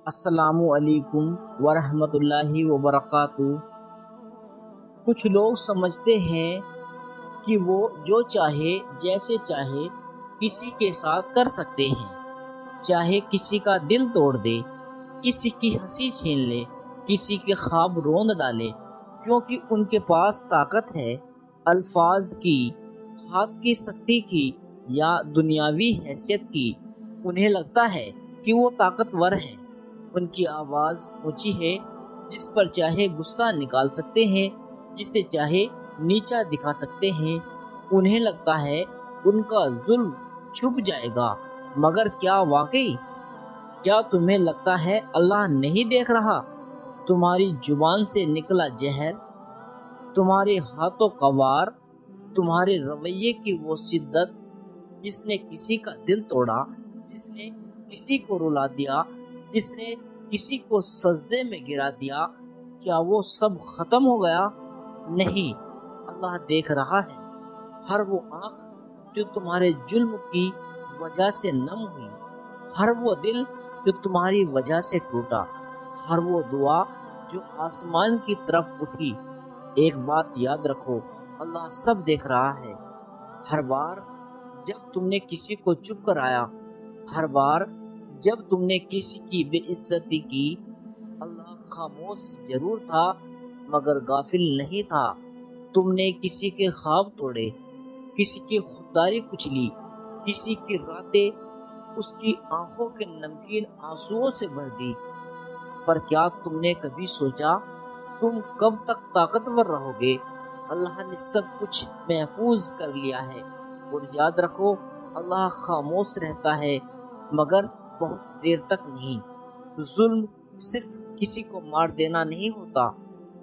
السلام علیکم ورحمۃ اللہ وبرکاتہ۔ کچھ لوگ سمجھتے ہیں کہ وہ جو چاہے جیسے چاہے کسی کے ساتھ کر سکتے ہیں، چاہے کسی کا دل توڑ دے، کسی کی ہنسی چھین لے، کسی کے خواب روند ڈالے، کیونکہ ان کے پاس طاقت ہے الفاظ کی، ہاتھ کی سختی کی یا دنیاوی حیثیت کی۔ انہیں لگتا ہے کہ وہ طاقتور ہیں، ان کی آواز اونچی ہے، جس پر چاہے غصہ نکال سکتے ہیں، جسے چاہے نیچا دکھا سکتے ہیں۔ انہیں لگتا ہے ان کا ظلم چھپ جائے گا، مگر کیا واقعی؟ کیا تمہیں لگتا ہے اللہ نہیں دیکھ رہا؟ تمہاری زبان سے نکلا زہر، تمہارے ہاتھوں کا وار، تمہارے رویے کی وہ شدت جس نے کسی کا دل توڑا، جس نے کسی کو رلا دیا، جس نے کسی کو سجدے میں گرا دیا، کیا وہ سب ختم ہو گیا؟ نہیں، اللہ دیکھ رہا ہے۔ ہر وہ آنکھ جو تمہارے جرم کی وجہ سے نم ہوئی، ہر وہ دل جو تمہاری وجہ سے ٹوٹا، ہر وہ دعا جو آسمان کی طرف اٹھی۔ ایک بات یاد رکھو، اللہ سب دیکھ رہا ہے۔ ہر بار جب تم نے کسی کو چپ کرایا، ہر بار جب تم نے کسی کی بے عزتی کی، اللہ خاموش ضرور تھا مگر غافل نہیں تھا۔ تم نے کسی کے خواب توڑے، کسی کی خودداری کچلی، کسی کی راتیں اس کی آنکھوں کے نمکین آنسوؤں سے بھر دی، پر کیا تم نے کبھی سوچا تم کب تک طاقتور رہو گے؟ اللہ نے سب کچھ محفوظ کر لیا ہے، اور یاد رکھو اللہ خاموش رہتا ہے مگر بہت دیر تک نہیں۔ ظلم صرف کسی کو مار دینا نہیں ہوتا،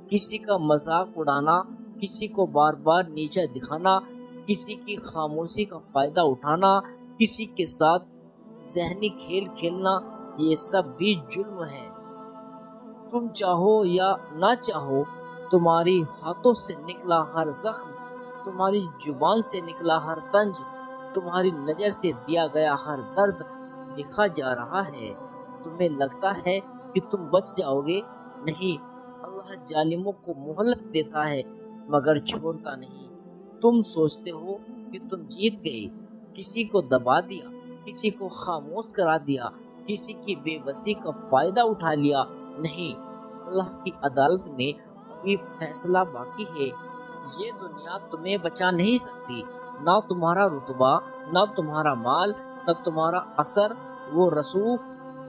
کسی کا مذاق اڑانا، کسی کو بار بار نیچا دکھانا، کسی کی خاموشی کا فائدہ اٹھانا، کسی کے ساتھ ذہنی کھیل کھیلنا، یہ سب بھی جرم ہے۔ تم چاہو یا نہ چاہو، تمہاری ہاتھوں سے نکلا ہر زخم، تمہاری زبان سے نکلا ہر طنز، تمہاری نظر سے دیا گیا ہر درد لکھا جا رہا ہے۔ تمہیں لگتا ہے کہ تم بچ جاؤ گے؟ نہیں، اللہ ظالموں کو مہلت دیتا ہے مگر چھوڑتا نہیں۔ تم سوچتے ہو کہ تم جیت گئے، کسی کو دبا دیا، کسی کو خاموش کرا دیا، کسی کی بے بسی کا فائدہ اٹھا لیا۔ نہیں، اللہ کی عدالت میں ابھی فیصلہ باقی ہے۔ یہ دنیا تمہیں بچا نہیں سکتی، نہ تمہارا رتبہ، نہ تمہارا مال، نہ تمہارا اثر وہ رسوخ،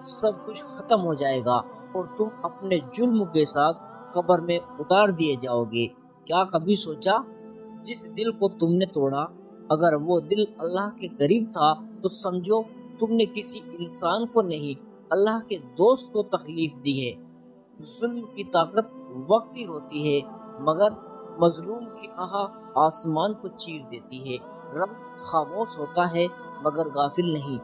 سب کچھ ختم ہو جائے گا اور تم اپنے جرم کے ساتھ قبر میں اتار دیے جاؤ گے۔ کیا کبھی سوچا جس دل کو تم نے توڑا، اگر وہ دل اللہ کے قریب تھا تو سمجھو تم نے کسی انسان کو نہیں، اللہ کے دوست کو تکلیف دی ہے۔ ظلم کی طاقت وقتی ہوتی ہے مگر مظلوم کی آہ آسمان کو چیر دیتی ہے۔ رب خاموش ہوتا ہے مگر غافل نہیں،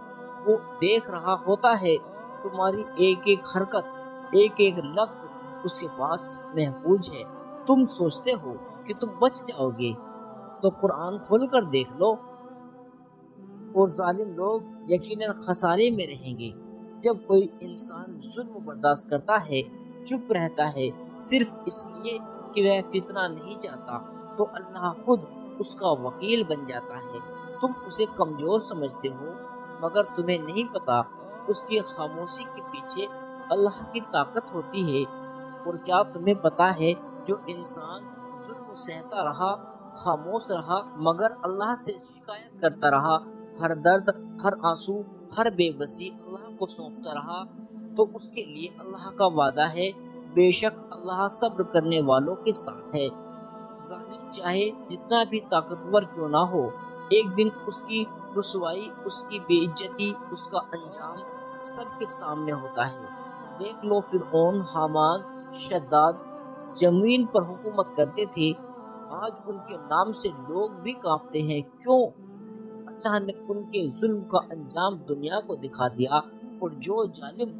وہ دیکھ رہا ہوتا ہے۔ تمہاری ایک ایک حرکت، ایک ایک لفظ اس کے پاس محفوظ ہے۔ تم سوچتے ہو کہ تم بچ جاؤ گے، تو قرآن کھول کر دیکھ لو، اور ظالم لوگ یقیناً خسارے میں رہیں گے۔ جب کوئی انسان ظلم برداشت کرتا ہے، چپ رہتا ہے، صرف اس لیے کہ وہ فتنہ نہیں چاہتا، تو اللہ خود اس کا وکیل بن جاتا ہے۔ تم اسے کمزور سمجھتے ہو مگر تمہیں نہیں پتا اس کی خاموشی کے پیچھے اللہ کی طاقت ہوتی ہے۔ اور کیا تمہیں پتا ہے جو انسان ظلم سہتا رہا، خاموش رہا مگر اللہ سے شکایت کرتا رہا، ہر درد، ہر آنسو، ہر بے بسی اللہ کو سونپتا رہا، تو اس کے لیے اللہ کا وعدہ ہے، بے شک اللہ صبر کرنے والوں کے ساتھ ہے۔ ظالم چاہے جتنا بھی طاقتور کیوں نہ ہو، ایک دن اس کی رسوائی، اس کی بے عزتی، اس کا انجام سب کے سامنے ہوتا ہے۔ دیکھ لو فرعون، حامان، شداد زمین پر حکومت کرتے تھے، آج ان کے نام سے لوگ بھی کانپتے ہیں۔ کیوں؟ اللہ نے ان کے ظلم کا انجام دنیا کو دکھا دیا، اور جو ظالم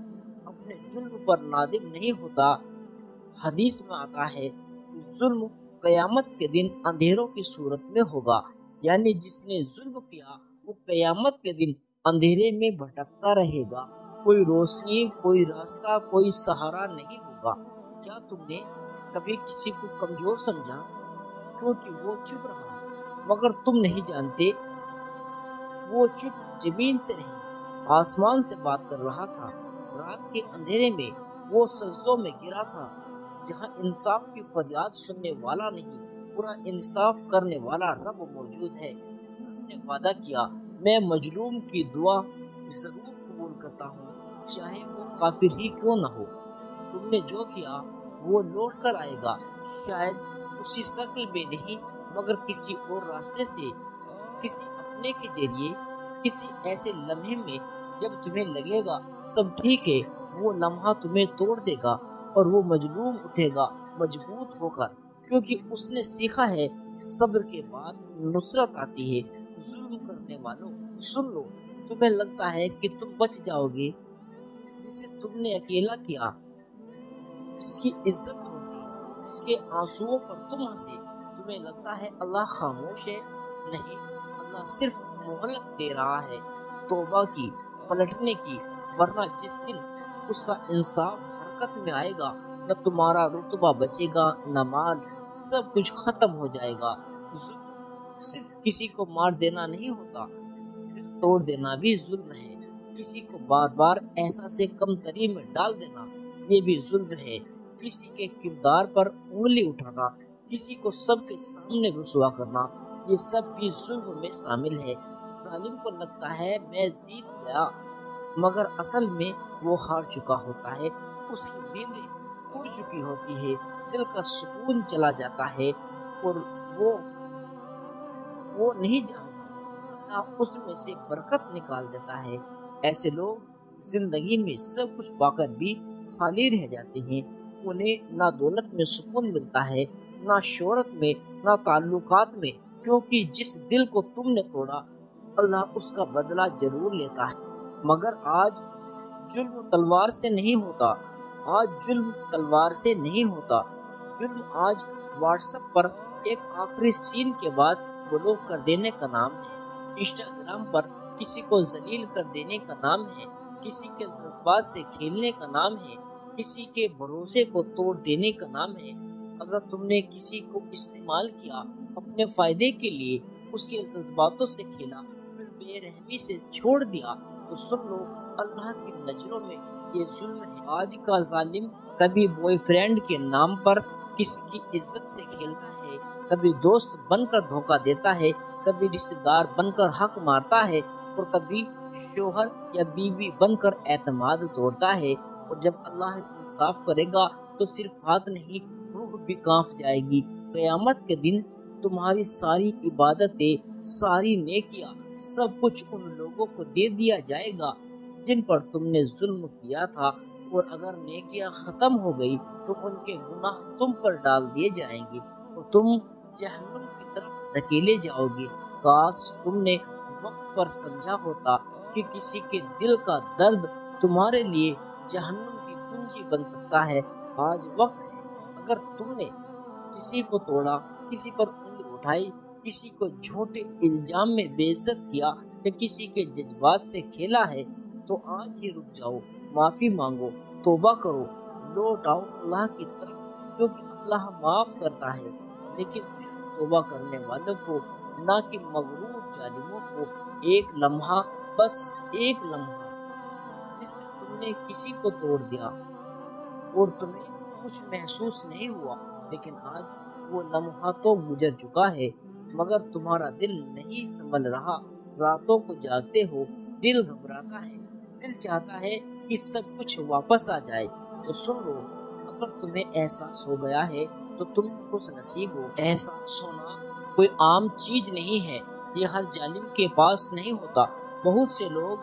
اپنے ظلم پر نادم نہیں ہوتا، حدیث میں آتا ہے ظلم قیامت کے دن اندھیروں کی صورت میں ہوگا، یعنی جس نے ظلم کیا وہ قیامت کے دن اندھیرے میں بھٹکتا رہے گا۔ کوئی روشنی، کوئی راستہ، کوئی سہارا نہیں ہوگا۔ کیا تم نے کبھی کسی کو کمزور سمجھا کیونکہ وہ چپ رہا؟ مگر تم نہیں جانتے وہ چپ زمین سے نہیں آسمان سے بات کر رہا تھا۔ رات کے اندھیرے میں وہ سجدوں میں گرا تھا، جہاں انصاف کی فریاد سننے والا نہیں، پورا انصاف کرنے والا رب موجود ہے۔ رب نے وعدہ کیا، میں مظلوم کی دعا ضرور قبول کرتا ہوں، چاہے وہ کافر ہی کیوں نہ ہو۔ تم نے جو کیا وہ لوٹ کر آئے گا، شاید اسی شکل میں نہیں مگر کسی اور راستے سے، کسی اپنے کے ذریعے، کسی ایسے لمحے میں جب تمہیں لگے گا سب ٹھیک ہے۔ وہ لمحہ تمہیں توڑ دے گا اور وہ مظلوم اٹھے گا مضبوط ہو کر، کیونکہ اس نے سیکھا ہے صبر کے بعد نصرت آتی ہے۔ ظلم کرنے والوں سن لو، تمہیں لگتا ہے کہ تم بچ جاؤ گے، جسے تم نے اکیلا کیا، جس کی عزت ہوگی، جس کے آنسوؤں پر تم ہنسے۔ تمہیں لگتا ہے اللہ خاموش ہے، نہیں، اللہ صرف مہلت دے رہا ہے توبہ کی، پلٹنے کی، ورنہ جس دن اس کا انصاف حرکت میں آئے گا، نہ تمہارا رتبہ بچے گا نہ مال، سب کچھ ختم ہو جائے گا۔ ظلم صرف کسی کو مار دینا نہیں ہوتا، دل توڑ دینا بھی ظلم ہے۔ کسی کو بار بار احساس کمتری میں ڈال دینا، یہ بھی ظلم ہے۔ کسی کے کردار پر انگلی اٹھانا، کسی کو سب کے سامنے رسوا کرنا، یہ سب بھی ظلم میں شامل ہے۔ ظالم کو لگتا ہے میں جیت گیا، مگر اصل میں وہ ہار چکا ہوتا ہے۔ اس کی نیندیں اڑ چکی ہوتی ہے، دل کا سکون چلا جاتا ہے، اور وہ نہیں جانتا اللہ اس میں سے برکت نکال دیتا ہے۔ ایسے لوگ زندگی میں سب کچھ پا کر بھی خالی رہ جاتے ہیں۔ انہیں نہ دولت میں سکون ملتا ہے، نہ شہرت میں، نہ تعلقات میں، کیونکہ جس دل کو تم نے توڑا اللہ اس کا بدلہ ضرور لیتا ہے۔ مگر آج ظلم تلوار سے نہیں ہوتا، آج ظلم تلوار سے نہیں ہوتا، ظلم آج واٹس ایپ پر ایک آخری سین کے بعد بلاک کر دینے کا نام ہے، انسٹاگرام پر کسی کو ذلیل کر دینے کا نام ہے، کسی کے جذبات سے کھیلنے کا نام ہے، کسی کے بھروسے کو توڑ دینے کا نام ہے۔ اگر تم نے کسی کو استعمال کیا، اپنے فائدے کے لیے اس کے جذباتوں سے کھیلا، پھر بے رحمی سے چھوڑ دیا، تو سن لو اللہ کی نظروں میں یہ ظلم ہے۔ آج کا ظالم کبھی بوائے فرینڈ کے نام پر کسی کی عزت سے کھیلتا ہے، کبھی دوست بن کر دھوکہ دیتا ہے، کبھی رشتہ دار بن کر حق مارتا ہے، اور کبھی شوہر یا بیوی بن کر اعتماد توڑتا ہے۔ اور جب اللہ انصاف کرے گا تو صرف ہاتھ نہیں، روح بھی کانپ جائے گی۔ قیامت کے دن تمہاری ساری عبادتیں، ساری نیکیاں، سب کچھ ان لوگوں کو دے دیا جائے گا جن پر تم نے ظلم کیا تھا، اور اگر نیکیاں ختم ہو گئی تو ان کے گناہ تم پر ڈال دیے جائیں گے اور تم جہنم کی طرف دھکیلے جاؤ گے۔ کاش تم نے وقت پر سمجھا ہوتا کہ کسی کے دل کا درد تمہارے لیے جہنم کی کنجی بن سکتا ہے۔ آج وقت ہے، اگر تم نے کسی کو توڑا، کسی پر انگلی اٹھائی، کسی کو جھوٹے الزام میں بے عزت کیا یا کسی کے جذبات سے کھیلا ہے، تو آج ہی رک جاؤ، معافی مانگو، توبہ کرو، لوٹ آؤ اللہ کی طرف، کیونکہ اللہ معاف کرتا ہے لیکن صرف توبہ کرنے والوں کو، نہ کہ مغرور ظالموں کو۔ ایک لمحہ، بس ایک لمحہ جس سے تم نے کسی کو توڑ دیا اور تمہیں کچھ محسوس نہیں ہوا، لیکن آج وہ لمحہ تو گزر چکا ہے، مگر تمہارا دل نہیں سنبھل رہا۔ راتوں کو جاگتے ہو، دل گھبراتا ہے، دل چاہتا ہے کہ سب کچھ واپس آ جائے۔ تو سن لو، اگر تمہیں احساس ہو گیا ہے تو تم خوش نصیب ہو۔ احساس ہونا کوئی عام چیز نہیں ہے، یہ ہر ظالم کے پاس نہیں ہوتا۔ بہت سے لوگ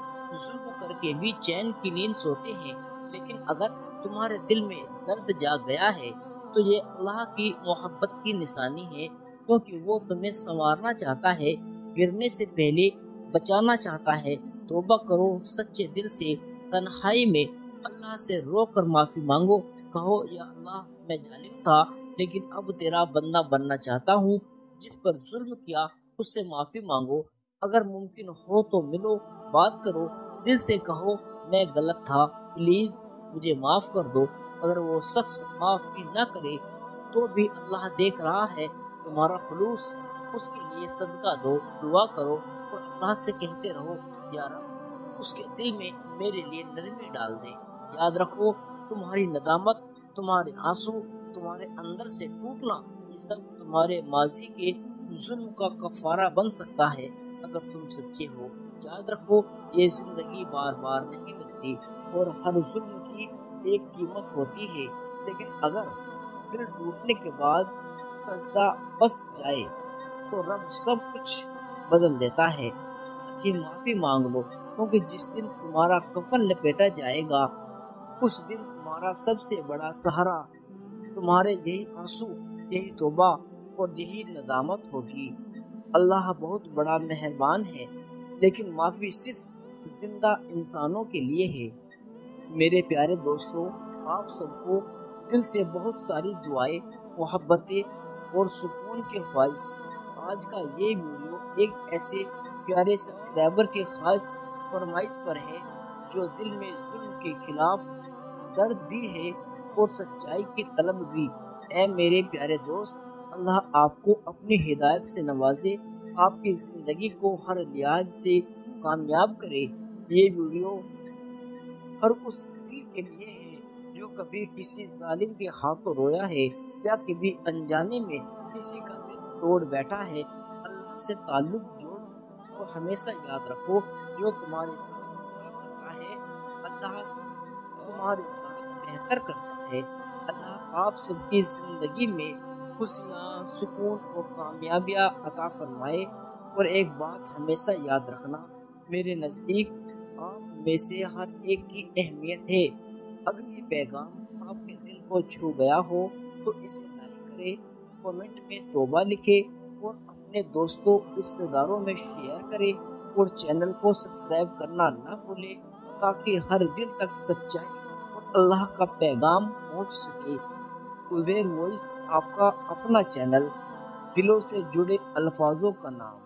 ظلم کر کے بھی چین کی نیند سوتے ہیں، لیکن اگر تمہارے دل میں درد جاگ گیا ہے تو یہ اللہ کی محبت کی نشانی ہے، کیونکہ وہ تمہیں سنوارنا چاہتا ہے، گرنے سے پہلے بچانا چاہتا ہے۔ توبہ کرو سچے دل سے، تنہائی میں اللہ سے رو کر معافی مانگو، کہو یا اللہ میں ظالم تھا لیکن اب تیرا بندہ بننا چاہتا ہوں۔ جس پر ظلم کیا اس سے معافی مانگو، اگر ممکن ہو تو ملو، بات کرو، دل سے کہو میں غلط تھا، پلیز مجھے معاف کر دو۔ اگر وہ شخص معاف بھی نہ کرے تو بھی اللہ دیکھ رہا ہے تمہارا خلوص، اس کے لیے صدقہ دو، دعا کرو اور اللہ سے کہتے رہو یا رب اس کے دل میں میرے لیے نرمی ڈال دے۔ یاد رکھو تمہاری ندامت، تمہارے آنسو، تمہارے اندر سے ٹوٹنا، یہ سب تمہارے ماضی کے ظلم کا کفارہ بن سکتا ہے اگر تم سچے ہو۔ یاد رکھو یہ زندگی بار بار نہیں ملتی اور ہر ظلم کی ایک قیمت ہوتی ہے، لیکن اگر دل ٹوٹنے کے بعد سجدہ بس جائے تو رب سب کچھ بدل دیتا ہے۔ جی معافی مانگ لو، کیونکہ جس دن تمہارا کفن لپیٹا جائے گا اس دن تمہارا سب سے بڑا سہارا تمہارے یہی آنسو، یہی توبہ اور یہی ندامت ہوگی۔ اللہ بہت بڑا مہربان ہے، لیکن معافی صرف زندہ انسانوں کے لیے ہے۔ میرے پیارے دوستو، آپ سب کو دل سے بہت ساری دعائیں، محبتیں اور سکون کے خواہش۔ آج کا یہ ویڈیو ایک ایسے پیارے سبسکرائبر کی خاص فرمائش پر ہے جو دل میں ظلم کے خلاف درد بھی ہے اور سچائی کی طلب بھی۔ اے میرے پیارے دوست، اللہ آپ کو اپنی ہدایت سے نوازے، آپ کی زندگی کو ہر لحاظ سے کامیاب کرے۔ یہ ویڈیو ہر اس دل کے لیے ہے جو کبھی کسی ظالم کے ہاتھوں رویا ہے یا کبھی انجانے میں کسی کا دل توڑ بیٹھا ہے۔ اللہ سے تعلق جوڑ اور ہمیشہ یاد رکھو جو تمہارے ساتھ برا کرتا ہے اللہ تمہارے ساتھ بہتر کرتا ہے۔ اللہ آپ سب کی زندگی میں خوشیاں، سکون اور کامیابیاں عطا فرمائے۔ اور ایک بات ہمیشہ یاد رکھنا، میرے نزدیک آپ میں سے ہر ایک کی اہمیت ہے۔ اگر یہ پیغام آپ کے دل کو چھو گیا ہو تو اسے لائک کرے، کمنٹ میں توبہ لکھے اور اپنے دوستوں، رشتہ داروں میں شیئر کرے اور چینل کو سبسکرائب کرنا نہ بھولے تاکہ ہر دل تک سچائی اور اللہ کا پیغام پہنچ سکے۔ عزیر وائس آپ کا اپنا چینل، دلوں سے جڑے الفاظوں کا نام۔